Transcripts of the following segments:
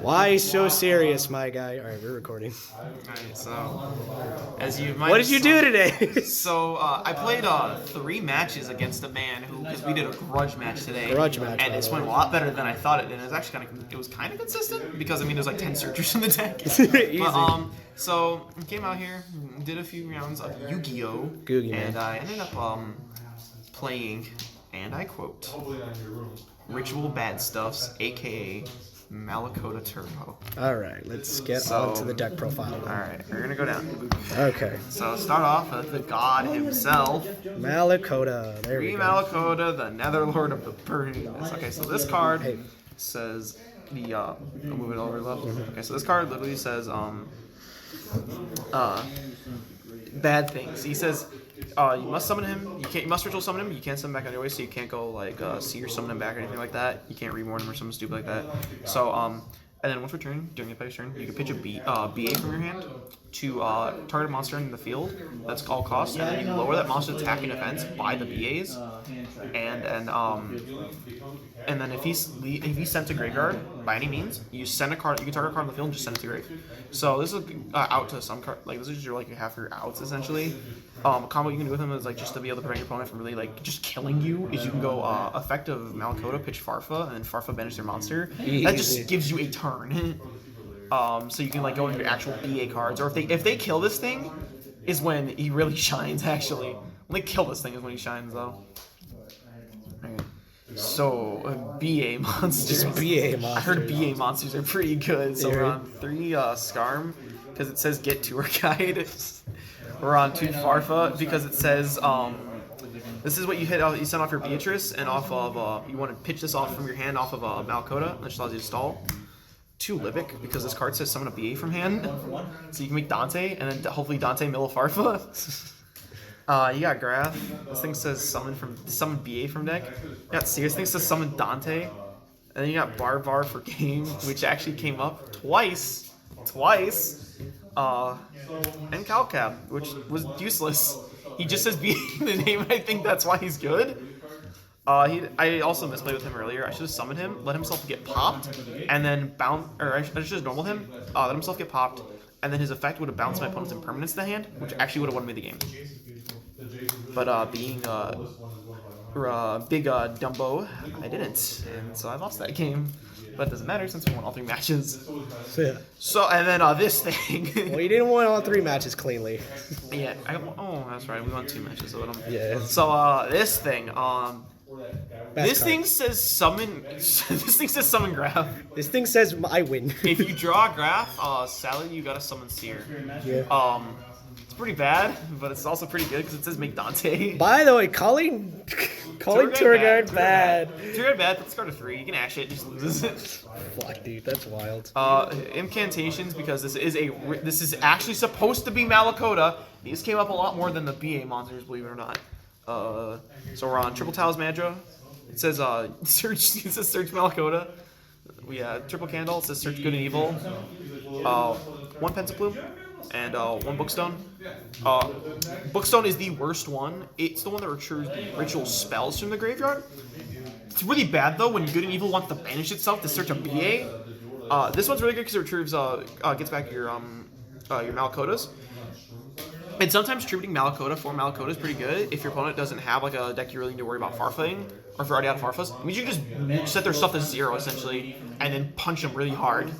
Why so serious, my guy? All right, we're recording. Alright, so as you might What did you do today? So I played 3 matches against a man who, because we did a grudge match today. Grudge match, and by it's the went a way. lot better than I thought it. And it was actually kind of consistent because I mean there's like 10 searchers in the deck. Easy. But, so I came out here, did a few rounds of Yu-Gi-Oh, and I ended up playing, and I quote, Ritual Bad Stuffs, aka Malakota Turbo. All right, let's get on to the deck profile. All right, we're gonna go down. Okay. So start off with the god himself. Malakota. There we go. Malakota, the Netherlord of the Burning. Okay, so this card says the I'll move it over a little. Okay, so this card literally says bad things. He says you must summon him. You must ritual summon him. You can't summon him back on your way, so you can't go like see or summon him back or anything like that. You can't reborn him or something stupid like that. So and then once per turn, during your player's turn, you can pitch a BA from your hand to target a monster in the field. That's all cost, and then you lower that monster's attack and defense by the BAs. And then if he's sent to graveyard by any means, you send a card. You can target a card on the field and just send it to grave. So this is out to some card. Like this is just your half your outs essentially. A combo you can do with him is like just to be able to prevent your opponent from really like just killing you. Is you can go effective Malakota, pitch Farfa, and then Farfa banish their monster. Easy. That just gives you a turn. So you can like go into your actual BA cards, or if they kill this thing, is when he really shines. Actually, when they kill this thing is when he shines though. So BA monsters. Just BA monsters. I heard BA monsters are pretty good. So we're on 3 Skarm because it says get tour guide. We're on 2 Farfa because it says this is what you hit. You send off your Beatrice and off of you want to pitch this off from your hand off of Malakota, which allows you to stall. 2 Libic because this card says summon a BA from hand, so you can make Dante and then hopefully Dante mill Farfa. You got Graph. This thing says summon BA from deck. You got Sears. This thing says summon Dante, and then you got Barbar for game, which actually came up twice. And Calcab, which was useless. He just says BA in the name. I think that's why he's good. I also misplayed with him earlier. I should have summoned him, let himself get popped, and then I should have normal him, let himself get popped, and then his effect would have bounced my opponent's impermanence to hand, which actually would have won me the game. But being big Dumbo, I didn't, and so I lost that game. But it doesn't matter since we won all 3 matches. Yeah. So and then this thing. Well, you didn't win all 3 matches cleanly. Yeah. That's right. We won 2 matches. So Yeah. So this thing. This card. thing says summon. This thing says summon Graph. This thing says I win. If you draw a Graph, Sally, you gotta summon Seer. Yeah. It's pretty bad, but it's also pretty good because it says make Dante. By the way, calling tour guard bad. Tour guard bad. Put this card to 3. You can ash it. It just loses it. Fuck, dude, that's wild. Incantations because this is actually supposed to be Malakota. These came up a lot more than the BA monsters, believe it or not. So we're on Triple Talismandra. It says search. It says search Malakota. Triple Candle. It says search good and evil. 1 Pencil Plume and 1 Bookstone. Bookstone is the worst one. It's the one that retrieves ritual spells from the graveyard. It's really bad though when good and evil wants to banish itself to search a BA. This one's really good because it retrieves gets back your Malakotas. And sometimes tributing Malakota for Malakota is pretty good if your opponent doesn't have like a deck you really need to worry about Farfaing, or if you're already out of Farfas. It means you just set their stuff to 0 essentially, and then punch them really hard.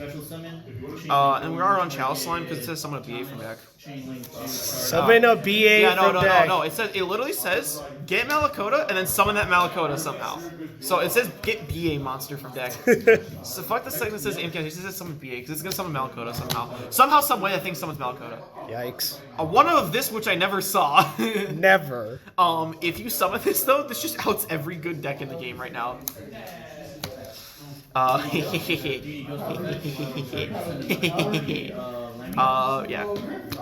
And we are on Chalice Slime because it says summon a BA from deck. Summon a BA from deck. No. It literally says get Malakota and then summon that Malakota somehow. So it says get BA monster from deck. So fuck the second that says incantation. It says summon BA because it's gonna summon Malakota somehow. Somehow, some way, I think summons Malakota. Yikes. One of this which I never saw. Never. If you summon this though, this just outs every good deck in the game right now. Yeah.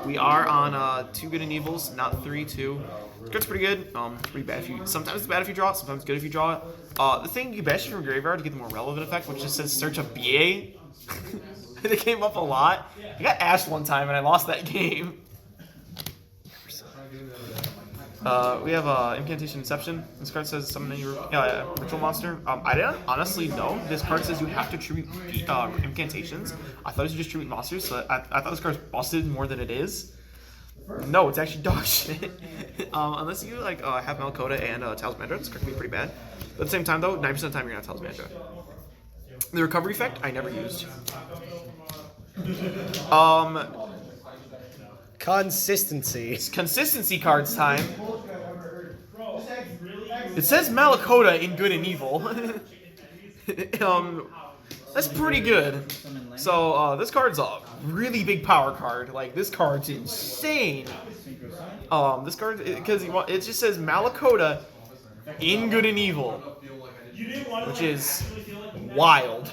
We are on 2 good and evils, not 3, 2. It's pretty good. Pretty bad sometimes it's bad if you draw it, sometimes it's good if you draw it. The thing you banish from graveyard to get the more relevant effect, which just says search a BA. It came up a lot. I got ashed one time and I lost that game. We have Incantation Inception. This card says summon any ritual monster. I didn't honestly know. This card says you have to tribute incantations. I thought it was just tribute monsters, so I thought this card's busted more than it is. No, it's actually dog shit. Unless you like have Malakota and Talismandra, this card can be pretty bad. But at the same time, though, 90% of the time you're gonna have Talismandra. The recovery effect I never used. Consistency. It's consistency cards time. It says Malakota in Good and Evil. That's pretty good. So this card's a really big power card. Like this card's insane. This card because it just says Malakota in Good and Evil, which is wild.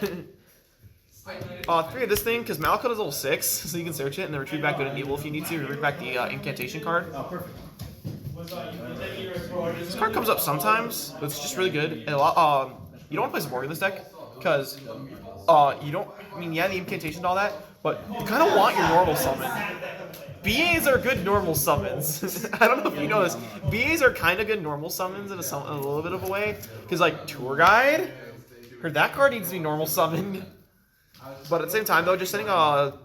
3 of this thing, because Malakota's level 6, so you can search it and then retrieve back Good and Evil if you need to. Retrieve back the incantation card. Oh, perfect. This card comes up sometimes, but it's just really good. And you don't want to play Zamorg in this deck, because you don't, I mean, yeah, the incantation and all that, but you kind of want your normal summon. BAs are good normal summons. I don't know if you know this. BAs are kind of good normal summons in a little bit of a way, because like Tour Guide, heard that card needs to be normal summoned. But at the same time, though, just sending Herald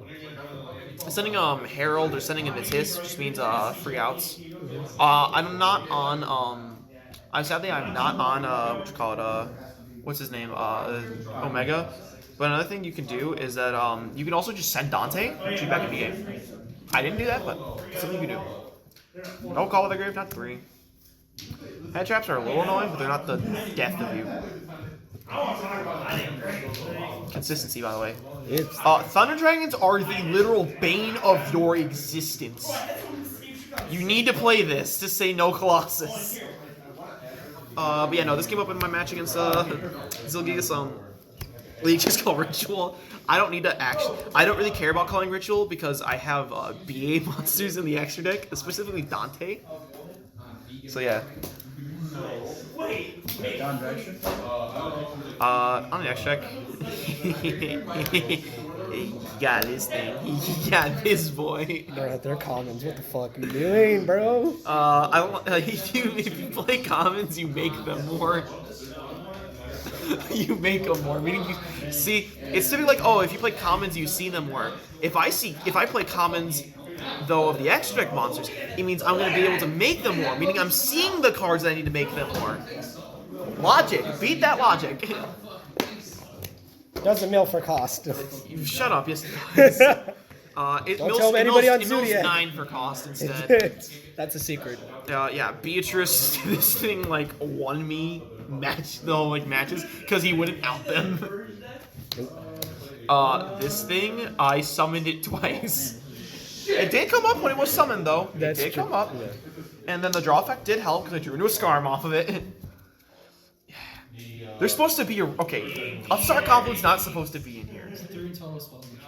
or sending a Natis just means free outs. I'm not on sadly I'm not on what you call it what's his name Omega. But another thing you can do is that you can also just send Dante and retrieve back in the game. I didn't do that, but it's something you can do. No Call of the Grave, not 3. Head traps are a little annoying, but they're not the death of you. Consistency, by the way. Thunder Dragons are the literal bane of your existence. You need to play this to say no Colossus. But yeah, no, this came up in my match against Zilgigas. League just called Ritual. I don't need to I don't really care about calling Ritual because I have BA monsters in the extra deck, specifically Dante. So yeah. On the extra deck. He got this thing. He got this boy. They're at their commons. What the fuck are you doing, bro? I don't. If you play commons, you make them more. You make them more. Meaning, you see, it's to be like, oh, if you play commons, you see them more. If I play commons, though, of the extra deck monsters, it means I'm going to be able to make them more. Meaning, I'm seeing the cards that I need to make them more. Logic. Beat that logic. Doesn't mill for cost. You shut up. Yes, it does. It mills 9 for cost instead. That's a secret. Yeah, Beatrice, this thing like won me matches because he wouldn't out them. This thing, I summoned it twice. It did come up when it was summoned though. It did come up. Yeah. And then the draw effect did help because I drew into a Scarm off of it. They're supposed to be okay. Upstart Confluent's not supposed to be in here.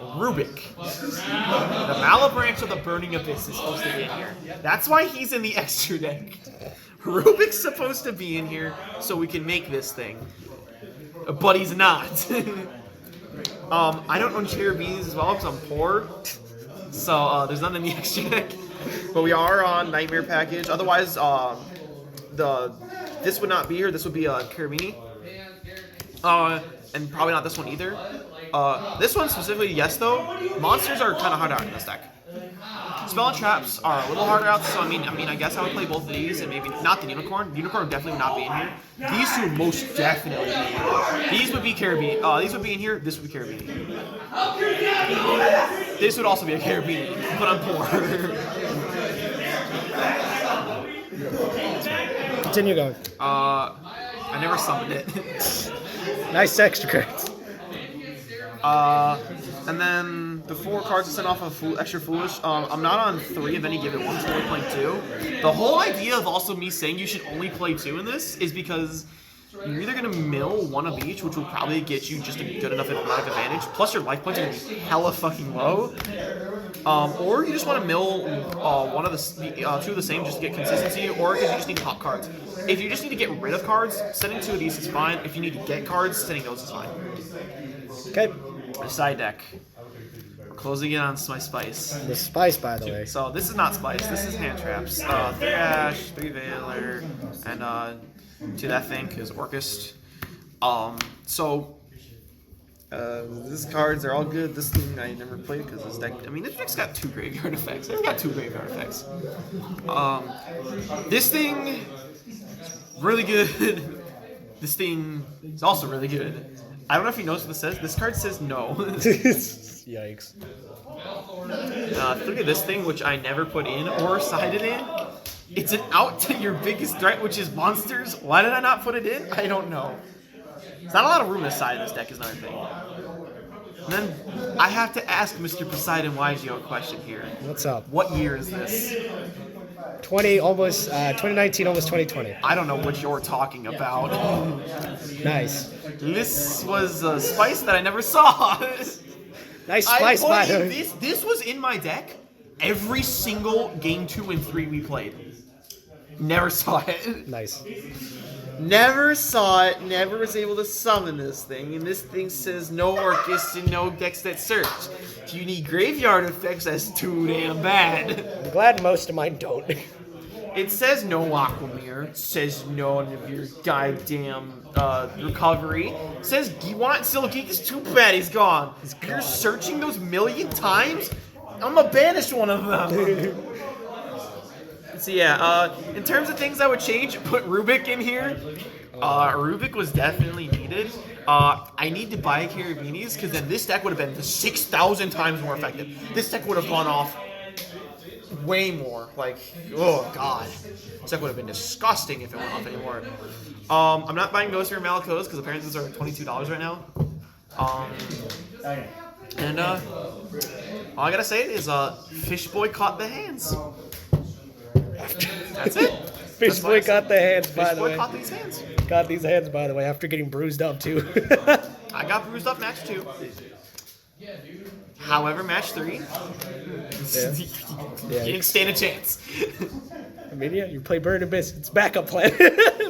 Rubik. The Malabranch of the Burning Abyss is supposed to be in here. That's why he's in the extra deck. Rubik's supposed to be in here so we can make this thing. But he's not. I don't own Cherubies as well because I'm poor. So there's none in the extra deck. But we are on Nightmare Package. Otherwise, this would not be here. This would be a Carabini. And probably not this one either. This one specifically, yes though. Monsters are kind of hard out in this deck. Spell and traps are a little harder out, so I mean, I guess I would play both of these and maybe not the Unicorn. The Unicorn would definitely would not be in here. These two would most definitely be in here. These would be Carabini. These would be in here. This would be Carabini. This would also be a Carabini, but I'm poor. Continue going. I never summoned it. Nice extra cards. And then the 4 cards to send off of Extra Foolish. I'm not on 3 of any given one, so I'm only playing 2. The whole idea of also me saying you should only play 2 in this is because you're either going to mill 1 of each, which will probably get you just a good enough amount of advantage, plus your life points are going to be hella fucking low. Or you just want to mill 2 of the same just to get consistency, or because you just need to pop cards. If you just need to get rid of cards, sending 2 of these is fine. If you need to get cards, sending those is fine. Okay. Side deck. We're closing in on my spice. The spice, by the way. So this is not spice. This is hand traps. 3 Ash, 3 Veiler, and 2 that thing is Orcust. These cards are all good. This thing I never played because this deck. I mean, this deck's got 2 graveyard effects. It's got 2 graveyard effects. This thing, really good. This thing is also really good. I don't know if he knows what this says. This card says no. Yikes. Look at this thing, which I never put in or sided in. It's an out to your biggest threat, which is monsters. Why did I not put it in? I don't know. There's not a lot of room inside this deck is another thing. And then I have to ask Mr. Poseidon YGO a question here. What's up? What year is this? 2019, almost 2020. I don't know what you're talking about. Nice. This was a spice that I never saw. Nice spice, by the way. This was in my deck every single game 2 and 3 we played. Never saw it. Nice. Never saw it, never was able to summon this thing, and this thing says no Orcust and no decks that search. If you need graveyard effects, that's too damn bad. I'm glad most of mine don't. It says no Aquamir, it says none of your goddamn recovery. It says you want Silgeek, it's too bad he's gone. You're searching those 1,000,000 times? I'm gonna banish one of them. So yeah, in terms of things I would change, put Rubik in here. Rubik was definitely needed. I need to buy Carabinis because then this deck would have been 6,000 times more effective. This deck would have gone off way more. Like, oh god. This deck would have been disgusting if it went off anymore. I'm not buying Ghost or Malakotas because apparently those are $22 right now. All I gotta say is Fish Boy caught the hands. That's it. Fish Boy got the hands, by the way. Fish Boy caught these hands. Got these hands, by the way, after getting bruised up, too. I got bruised up match 2. However, match 3, you didn't stand a chance. I mean, yeah, you play Burn Abyss. It's backup plan.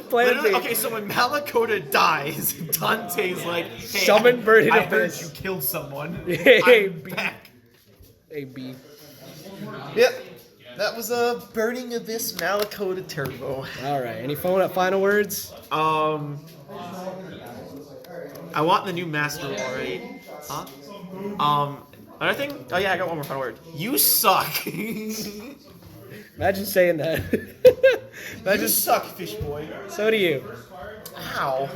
Plan B. Okay, so when Malakota dies, Dante's like, hey, Summon Burn I heard Abyss. you killed someone. Hey, I'm back. AB. Yep. That was a Burning Abyss Malakota Turbo. All right. Any final words? I want the new Master War, right? Huh? Another thing? Oh yeah, I got one more final word. You suck. Imagine saying that. You suck, Fish Boy. So do you. Ow.